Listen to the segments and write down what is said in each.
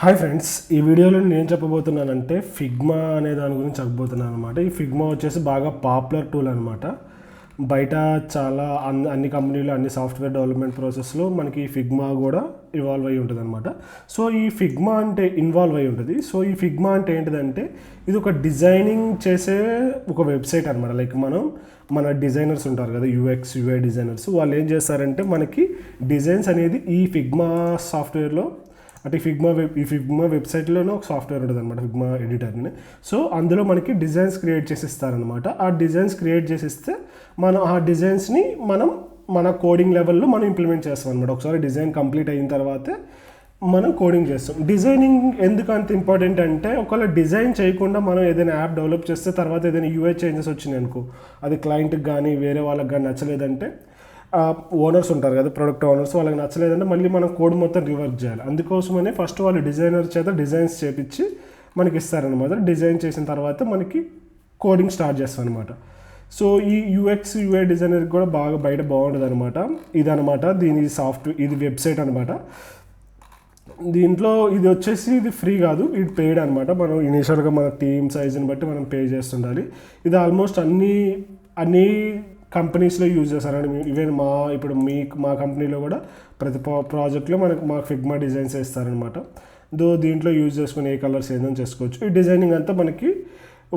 Hi friends, ఈ వీడియోలో నేను చెప్పబోతున్నానంటే ఫిగ్మా అనే దాని గురించి చెప్పబోతున్నాను అనమాట. ఈ ఫిగ్మా వచ్చేసి బాగా పాపులర్ టూల్ అనమాట. బయట చాలా అన్ని కంపెనీలు అన్ని సాఫ్ట్వేర్ డెవలప్మెంట్ ప్రాసెస్లో మనకి ఈ ఫిగ్మా కూడా ఇవాల్వ్ అయ్యి ఉంటుంది అనమాట. సో ఈ ఫిగ్మా అంటే ఇన్వాల్వ్ అయ్యి ఉంటుంది. సో ఈ ఫిగ్మా అంటే ఏంటిదంటే ఇది ఒక డిజైనింగ్ చేసే ఒక వెబ్సైట్ అనమాట. లైక్ మన డిజైనర్స్ ఉంటారు కదా, యూఎక్స్ యూఐ డిజైనర్స్, వాళ్ళు ఏం చేస్తారంటే మనకి డిజైన్స్ అనేది ఈ ఫిగ్మా సాఫ్ట్వేర్లో అంటే ఈ ఫిగ్మా వెబ్సైట్లోనే ఒక సాఫ్ట్వేర్ ఉంటుంది అనమాట, ఫిగ్మా ఎడిటర్ని. సో అందులో మనకి డిజైన్స్ క్రియేట్ చేసి ఇస్తారనమాట. ఆ డిజైన్స్ క్రియేట్ చేసి ఇస్తే మనం ఆ డిజైన్స్ని మన కోడింగ్ లెవెల్లో మనం ఇంప్లిమెంట్ చేస్తాం అనమాట. ఒకసారి డిజైన్ కంప్లీట్ అయిన తర్వాతే మనం కోడింగ్ చేస్తాం. డిజైనింగ్ ఎందుకు అంత ఇంపార్టెంట్ అంటే, ఒకవేళ డిజైన్ చేయకుండా మనం ఏదైనా యాప్ డెవలప్ చేస్తే తర్వాత ఏదైనా యూఐ చేంజెస్ వచ్చినాయి అనుకో, అది క్లయింట్కి కానీ వేరే వాళ్ళకి కానీ నచ్చలేదంటే, ఓనర్స్ ఉంటారు కదా, ప్రొడక్ట్ ఓనర్స్, వాళ్ళకి నచ్చలేదంటే మళ్ళీ మనం కోడ్ మొత్తం రివర్క్ చేయాలి. అందుకోసమనే ఫస్ట్ వాళ్ళు డిజైనర్ చేత డిజైన్స్ చేపించి మనకి ఇస్తారనమాట. డిజైన్ చేసిన తర్వాత మనకి కోడింగ్ స్టార్ట్ చేస్తాం అనమాట. సో ఈ యూఎక్స్ యూఐ డిజైనర్కి కూడా బాగా బయట బాగుంటుంది అనమాట. ఇదనమాట దీని ఇది వెబ్సైట్ అనమాట. దీంట్లో ఇది వచ్చేసి ఇది ఫ్రీ కాదు, ఇది పెయిడ్ అనమాట. మనం ఇనీషియల్గా మన టీమ్ సైజుని బట్టి మనం పే చేస్తుండాలి. ఇది ఆల్మోస్ట్ అన్ని కంపెనీస్లో యూజ్ చేస్తారండి. ఈవెన్ మా కంపెనీలో కూడా ప్రతి ప్రాజెక్ట్లో మాకు ఫిగ్మా డిజైన్స్ ఇస్తారనమాట. దీంట్లో యూజ్ చేసుకుని ఏ కలర్స్ ఏదైనా చేసుకోవచ్చు. ఈ డిజైనింగ్ అంతా మనకి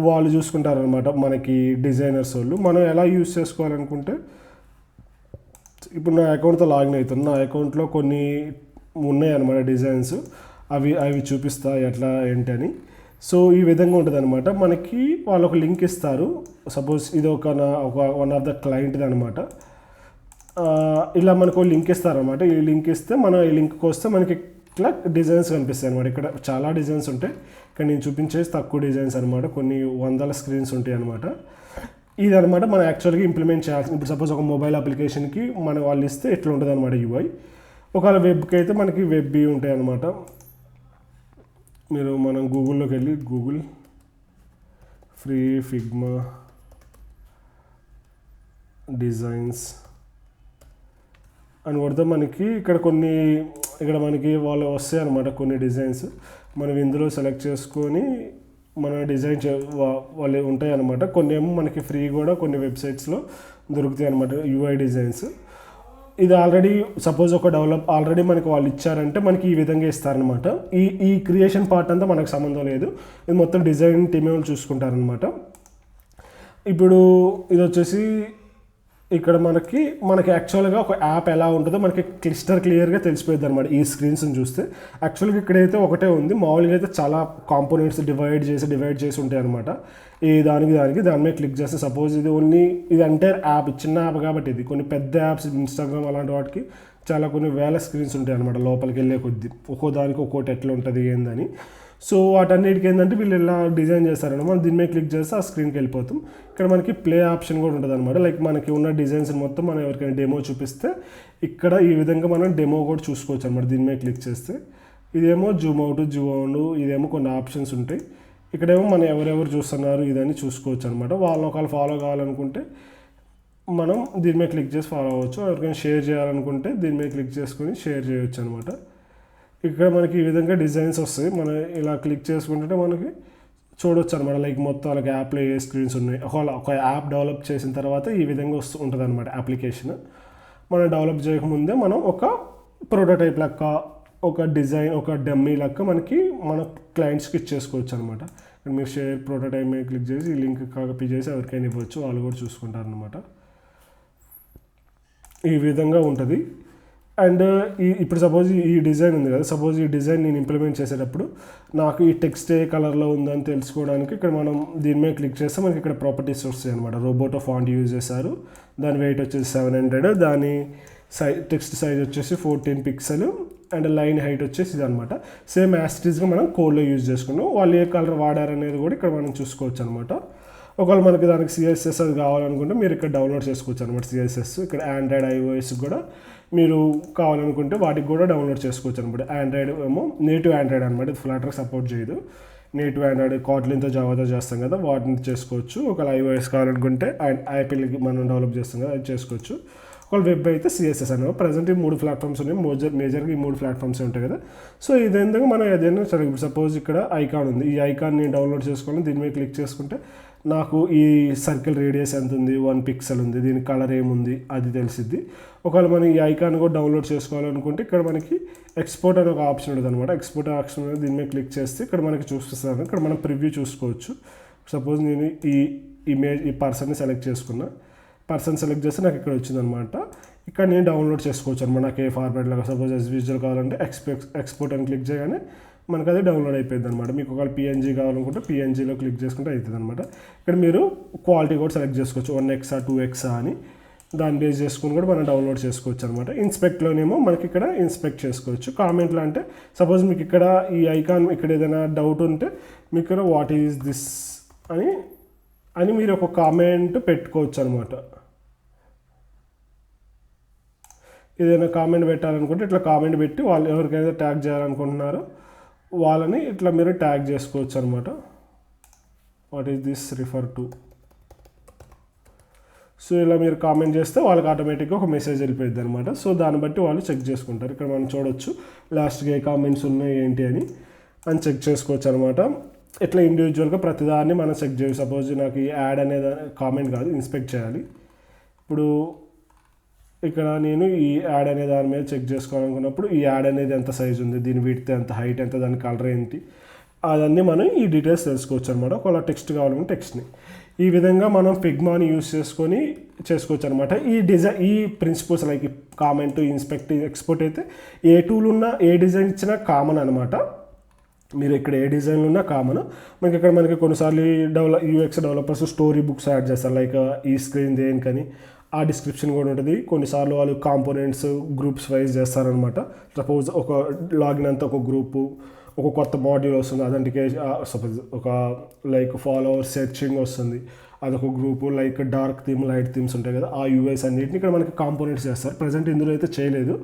వాళ్ళు చూసుకుంటారనమాట, మనకి డిజైనర్స్ వాళ్ళు. మనం ఎలా యూజ్ చేసుకోవాలనుకుంటే, ఇప్పుడు నా అకౌంట్తో లాగిన్ అవుతుంది. నా అకౌంట్లో కొన్ని ఉన్నాయి అనమాట డిజైన్స్, అవి చూపిస్తా ఎట్లా ఏంటని. సో ఈ విధంగా ఉంటుంది అనమాట. మనకి వాళ్ళు ఒక లింక్ ఇస్తారు. సపోజ్ ఇది వన్ ఆఫ్ ద క్లయింట్ది అనమాట. ఇలా మనకు లింక్ ఇస్తారనమాట. ఈ లింక్ ఇస్తే మనం ఈ లింక్కి వస్తే మనకి ఇట్లా డిజైన్స్ కనిపిస్తాయి అనమాట. ఇక్కడ చాలా డిజైన్స్ ఉంటాయి. ఇక్కడ నేను చూపించేసి తక్కువ డిజైన్స్ అనమాట, కొన్ని వందల స్క్రీన్స్ ఉంటాయి అనమాట. ఇది అనమాట మనం యాక్చువల్గా ఇంప్లిమెంట్ చేయాల్సింది. ఇప్పుడు సపోజ్ ఒక మొబైల్ అప్లికేషన్కి వాళ్ళు ఇస్తే ఎట్లా ఉంటుంది అనమాట యూఐ. ఒకవేళ వెబ్కి అయితే మనకి వెబ్ ఉంటాయి అనమాట. మనం గూగుల్లోకి వెళ్ళి గూగుల్ ఫ్రీ ఫిగ్మా డిజైన్స్ అని కొడితే మనకి ఇక్కడ మనకి వాళ్ళు వస్తాయి అనమాట కొన్ని డిజైన్స్. మనం ఇందులో సెలెక్ట్ చేసుకొని మన డిజైన్ వాళ్ళు ఉంటాయి అనమాట. కొన్ని ఏమో మనకి ఫ్రీ కూడా కొన్ని వెబ్సైట్స్లో దొరుకుతాయి అనమాట యూఐ డిజైన్స్. ఇది సపోజ్ ఆల్రెడీ మనకి వాళ్ళు ఇచ్చారంటే మనకి ఈ విధంగా ఇస్తారనమాట. ఈ క్రియేషన్ పార్ట్ అంతా మనకు సంబంధం లేదు, ఇది మొత్తం డిజైన్ టీమ్ వాళ్ళు చూసుకుంటారనమాట. ఇప్పుడు ఇది వచ్చేసి ఇక్కడ మనకి యాక్చువల్గా ఒక యాప్ ఎలా ఉంటుందో మనకి క్లియర్గా తెలిసిపోయింది అనమాట ఈ స్క్రీన్స్ని చూస్తే. యాక్చువల్గా ఇక్కడైతే ఒకటే ఉంది, మామూలుగా అయితే చాలా కాంపోనెంట్స్ డివైడ్ చేసి ఉంటాయి అనమాట. దాని మీద క్లిక్ చేస్తే సపోజ్ ఇది అంటే యాప్ చిన్న యాప్ కాబట్టి, ఇది కొన్ని పెద్ద యాప్స్ ఇన్స్టాగ్రామ్ అలాంటి వాటికి కొన్ని వేల స్క్రీన్స్ ఉంటాయి అనమాట. లోపలికి వెళ్ళే కొద్దీ దానికి ఒక్కోటి ఎట్లా ఉంటుంది ఏందని. సో వాటన్నిటికి ఏంటంటే వీళ్ళు ఇలా డిజైన్ చేస్తారనమాట. మనం దీని మీద క్లిక్ చేస్తే ఆ స్క్రీన్కి వెళ్ళిపోతాం. ఇక్కడ మనకి ప్లే ఆప్షన్ కూడా ఉంటుంది అనమాట. లైక్ మనకి ఉన్న డిజైన్స్ మొత్తం మనం ఎవరికైనా డెమో చూపిస్తే ఇక్కడ ఈ విధంగా మనం డెమో కూడా చూసుకోవచ్చు అనమాట. దీని మీద క్లిక్ చేస్తే ఇదేమో జూమ్ అవుట్ ఇదేమో కొన్ని ఆప్షన్స్ ఉంటాయి. ఇక్కడేమో మనం ఎవరెవరు చూస్తున్నారు ఇదని చూసుకోవచ్చు అనమాట. వాళ్ళని ఒకవేళ ఫాలో కావాలనుకుంటే మనం దీని మీద క్లిక్ చేసి ఫాలో అవ్వచ్చు. ఎవరికైనా షేర్ చేయాలనుకుంటే దీని మీద క్లిక్ చేసుకొని షేర్ చేయొచ్చు అనమాట. ఇక్కడ మనకి ఈ విధంగా డిజైన్స్ వస్తాయి. మనం ఇలా క్లిక్ చేసుకుంటే మనకి చూడొచ్చు అనమాట. లైక్ మొత్తం వాళ్ళకి యాప్లో ఏ స్క్రీన్స్ ఉన్నాయి. ఒక యాప్ డెవలప్ చేసిన తర్వాత ఈ విధంగా ఉంటుంది అనమాట అప్లికేషన్. మనం డెవలప్ చేయకముందే మనం ఒక ప్రోటోటైప్ లెక్క, ఒక డిజైన్, ఒక డమ్మీ లెక్క మన క్లయింట్స్కి ఇచ్చేసుకోవచ్చు అనమాట. మీరు షేర్ ప్రోటోటైప్ మీద క్లిక్ చేసి ఈ లింక్ కాపీ చేసి ఎవరికైనా ఇవ్వచ్చు, వాళ్ళు కూడా చూసుకుంటారనమాట. ఈ విధంగా ఉంటుంది. అండ్ ఇప్పుడు సపోజ్ ఈ డిజైన్ ఉంది కదా, సపోజ్ ఈ డిజైన్ నేను ఇంప్లిమెంట్ చేసేటప్పుడు నాకు ఈ టెక్స్ట్ ఏ కలర్లో ఉందని తెలుసుకోవడానికి ఇక్కడ మనం దీని మీద క్లిక్ చేస్తే మనకి ఇక్కడ ప్రాపర్టీస్ వస్తాయి అనమాట. రోబోటో ఫాంట్ యూజ్ చేశారు, దాని వెయిట్ వచ్చేసి 700, దాని టెక్స్ట్ సైజ్ వచ్చేసి 14 పిక్సెల్ అండ్ లైన్ హైట్ వచ్చేసి ఇది అనమాట. సేమ్ యాస్టీస్గా మనం కోడ్లో యూజ్ చేసుకున్నాం. వాళ్ళు ఏ కలర్ వాడారనేది కూడా ఇక్కడ మనం చూసుకోవచ్చు అనమాట. ఒకవేళ మనకి దానికి సిఎస్ఎస్ అది కావాలనుకుంటే మీరు ఇక్కడ డౌన్లోడ్ చేసుకోవచ్చు అనమాట. సిఎస్ఎస్ ఇక్కడ ఆండ్రాయిడ్ ఐఓఎస్ కూడా మీరు కావాలనుకుంటే వాటికి కూడా డౌన్లోడ్ చేసుకోవచ్చు అనమాట. ఆండ్రాయిడ్ ఏమో నేటివ్ ఆండ్రాయిడ్ అనమాట, ఇది ఫ్లటర్ సపోర్ట్ చేయదు. నేటివ్ ఆండ్రాయిడ్ కాట్లిన్తో జావాతో చేస్తాం కదా, వాటిని చేసుకోవచ్చు. ఒకవేళ ఐఓఎస్ కావాలనుకుంటే యాపిల్కి మనం డెవలప్ చేస్తాం కదా, అది చేసుకోవచ్చు. ఒకవేళ వెబ్ అయితే సిఎస్ఎస్ అనమాట. ప్రజెంట్ ఈ 3 ప్లాట్ఫామ్స్ ఉన్నాయి, మేజర్గా ఈ 3 ప్లాట్ఫామ్స్ ఉంటాయి కదా. సో ఇదేందుకు మనం ఏదైనా సరే సపోజ్ ఇక్కడ ఐకాన్ ఉంది, ఈ ఐకాన్ని డౌన్లోడ్ చేసుకోవాలి. దీని మీద క్లిక్ చేసుకుంటే నాకు ఈ సర్కిల్ రేడియస్ ఎంత ఉంది, 1 పిక్సెల్ ఉంది, దీని కలర్ ఏముంది అది తెలిసిద్ది. ఒకవేళ మనం ఈ ఐకాన్ కూడా డౌన్లోడ్ చేసుకోవాలనుకుంటే ఇక్కడ మనకి ఎక్స్పోర్ట్ అనే ఒక ఆప్షన్ ఉంటుంది అనమాట. ఎక్స్పోర్ట్ ఆప్షన్ దీని మీద క్లిక్ చేస్తే ఇక్కడ మనకి చూపిస్తాను. ఇక్కడ మనం ప్రివ్యూ చూసుకోవచ్చు. సపోజ్ నేను ఈ పర్సన్ని సెలెక్ట్ చేసుకున్నా, పర్సన్ సెలెక్ట్ చేస్తే నాకు ఇక్కడ వచ్చిందనమాట. ఇక్కడ నేను డౌన్లోడ్ చేసుకోవచ్చు అనమాట. నాకు ఏ ఫార్మాట్లో సపోజ్ యాజ్ విజువల్ కావాలంటే ఎక్స్పోర్ట్ అని క్లిక్ చేయగానే మనకు అది డౌన్లోడ్ అయిపోయింది అనమాట. మీకు ఒకవేళ పిఎన్జీ కావాలనుకుంటే పిఎన్జీలో క్లిక్ చేసుకుంటే అవుతుంది అనమాట. ఇక్కడ మీరు క్వాలిటీ కూడా సెలెక్ట్ చేసుకోవచ్చు, 1x 2x అని. దాన్ని బేస్ చేసుకుని కూడా మనం డౌన్లోడ్ చేసుకోవచ్చు అనమాట. ఇన్స్పెక్ట్లోనేమో మనకి ఇక్కడ ఇన్స్పెక్ట్ చేసుకోవచ్చు. కామెంట్లో అంటే సపోజ్ మీకు ఇక్కడ ఈ ఐకాన్ ఇక్కడ ఏదైనా డౌట్ ఉంటే మీకు ఇక్కడ వాట్ ఈజ్ దిస్ అని మీరు ఒక కామెంట్ పెట్టుకోవచ్చు అనమాట. ఏదైనా కామెంట్ పెట్టాలనుకుంటే ఇట్లా కామెంట్ పెట్టి వాళ్ళు ఎవరికైనా ట్యాగ్ చేయాలనుకుంటున్నారో వాళ్ళని ఇట్లా మీరు ట్యాగ్ చేసుకోవచ్చు అనమాట. What is this refer to. So ఇలా మీరు కామెంట్ చేస్తే వాళ్ళకి ఆటోమేటిక్గా ఒక మెసేజ్ వెళ్ళిపోయింది అనమాట. సో దాన్ని బట్టి వాళ్ళు చెక్ చేసుకుంటారు. ఇక్కడ మనం చూడొచ్చు లాస్ట్గా ఏ కామెంట్స్ ఉన్నాయి ఏంటి అని చెక్ చేసుకోవచ్చు అనమాట. ఇట్లా ఇండివిజువల్గా ప్రతిదాన్ని మనం చెక్ చేయాలి. సపోజ్ నాకు ఈ యాడ్ అనేది కామెంట్ కాదు, ఇన్స్పెక్ట్ చేయాలి. ఇప్పుడు ఇక్కడ నేను ఈ యాడ్ అనే దాని మీద చెక్ చేసుకోవాలనుకున్నప్పుడు ఈ యాడ్ అనేది ఎంత సైజ్ ఉంది, దీని విడ్త్ ఎంత, హైట్ ఎంత, దాని కలర్ ఏంటి, అదన్నీ మనం ఈ డీటెయిల్స్ తెలుసుకోవచ్చు అనమాట. ఒకవేళ టెక్స్ట్ కావాలంటే టెక్స్ట్ని ఈ విధంగా మనం ఫిగ్మాని యూస్ చేసుకొని చేసుకోవచ్చు అనమాట. ఈ principles like comment, inspect, export అయితే ఏ టూల్ ఉన్నా ఏ డిజైన్ ఇచ్చినా కామన్ అనమాట. మీరు ఇక్కడ ఏ డిజైన్లు ఉన్నా కామన్. మనకి ఇక్కడ మనకి కొన్నిసార్లు UX developers story books add చేస్తారు, లైక్ ఈ స్క్రీన్ దేనికని ఆ డిస్క్రిప్షన్ కూడా ఉంటుంది. కొన్నిసార్లు వాళ్ళు కాంపోనెంట్స్ గ్రూప్స్ వైజ్ చేస్తారనమాట. సపోజ్ ఒక లాగిన్ అంతా ఒక గ్రూపు, ఒక కొత్త మాడ్యూల్ వస్తుంది అదంటికే సపోజ్ ఒక లైక్ ఫాలోవర్ సెర్చింగ్ వస్తుంది, అదొక group. Like dark theme, light themes ఉంటాయి కదా, ఆ యూఐస్ అన్నింటిని ఇక్కడ మనకి కాంపోనెంట్స్ చేస్తారు. ప్రజెంట్ ఇందులో అయితే చేయలేదు.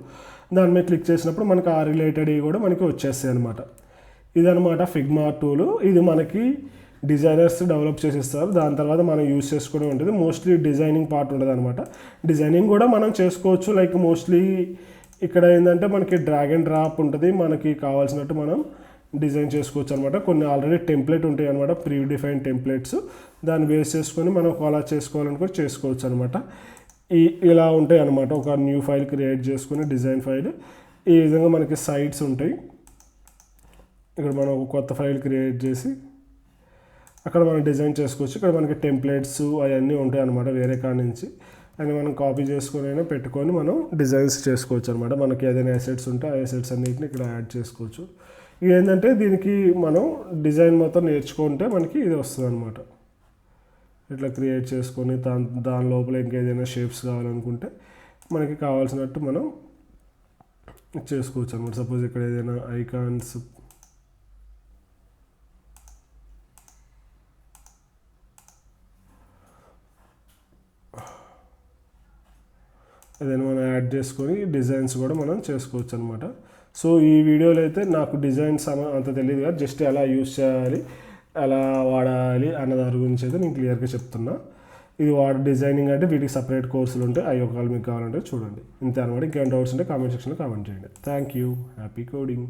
దాని మీద క్లిక్ చేసినప్పుడు మనకి ఆ రిలేటెడ్ కూడా మనకి వచ్చేస్తాయి అనమాట. ఇదనమాట ఫిగ్మా టూలు. ఇది మనకి డిజైనర్స్ డెవలప్ చేసిస్తారు. దాని తర్వాత మనం యూస్ చేసుకునే ఉంటుంది. మోస్ట్లీ డిజైనింగ్ పార్ట్ ఉంటుంది అనమాట. డిజైనింగ్ కూడా మనం చేసుకోవచ్చు. లైక్ మోస్ట్లీ ఇక్కడ ఏంటంటే మనకి డ్రాగ్ అండ్ డ్రాప్ ఉంటుంది, మనకి కావాల్సినట్టు మనం డిజైన్ చేసుకోవచ్చు అనమాట. కొన్ని ఆల్రెడీ టెంప్లెట్ ఉంటాయి అనమాట, ప్రీ డిఫైన్ టెంప్లెట్స్. దాన్ని బేస్ చేసుకొని మనం అలా చేసుకోవాలనుకో చేసుకోవచ్చు అనమాట. ఇలా ఉంటాయి అనమాట. ఒక న్యూ ఫైల్ క్రియేట్ చేసుకుని డిజైన్ ఫైల్ ఈ విధంగా మనకి సైట్స్ ఉంటాయి. ఇక్కడ మనం ఒక కొత్త ఫైల్ క్రియేట్ చేసి అక్కడ మనం డిజైన్ చేసుకోవచ్చు. ఇక్కడ మనకి టెంప్లెట్స్ అవన్నీ ఉంటాయి అనమాట వేరే కాడి నుంచి. అని మనం కాపీ చేసుకొని అయినా పెట్టుకొని మనం డిజైన్స్ చేసుకోవచ్చు అనమాట. మనకి ఏదైనా అసెట్స్ ఉంటే ఆ అసెట్స్ అన్నిటిని ఇక్కడ యాడ్ చేసుకోవచ్చు. ఇది ఏంటంటే దీనికి మనం డిజైన్ మొత్తం నేర్చుకుంటే మనకి ఇది వస్తుంది అనమాట. ఇట్లా క్రియేట్ చేసుకొని దాని లోపల ఇంకేదైనా షేప్స్ కావాలనుకుంటే మనకి కావాల్సినట్టు మనం చేసుకోవచ్చు అనమాట. సపోజ్ ఇక్కడ ఏదైనా ఐకాన్స్ ఏదైనా మనం యాడ్ చేసుకొని డిజైన్స్ కూడా మనం చేసుకోవచ్చు అనమాట. సో ఈ వీడియోలో అయితే నాకు డిజైన్స్ అంత తెలియదు కదా, జస్ట్ ఎలా యూస్ చేయాలి, ఎలా వాడాలి అన్న దాని గురించి అయితే నేను క్లియర్గా చెప్తున్నా. ఇది డిజైనింగ్ అంటే వీటికి సపరేట్ కోర్సులు ఉంటాయి, అవి ఒకవేళ మీకు కావాలంటే చూడండి. ఇంతే అనమాట. ఇంకేమైనా డౌట్స్ ఉంటే కామెంట్ సెక్షన్లో కామెంట్ చేయండి. Thank you. Happy coding.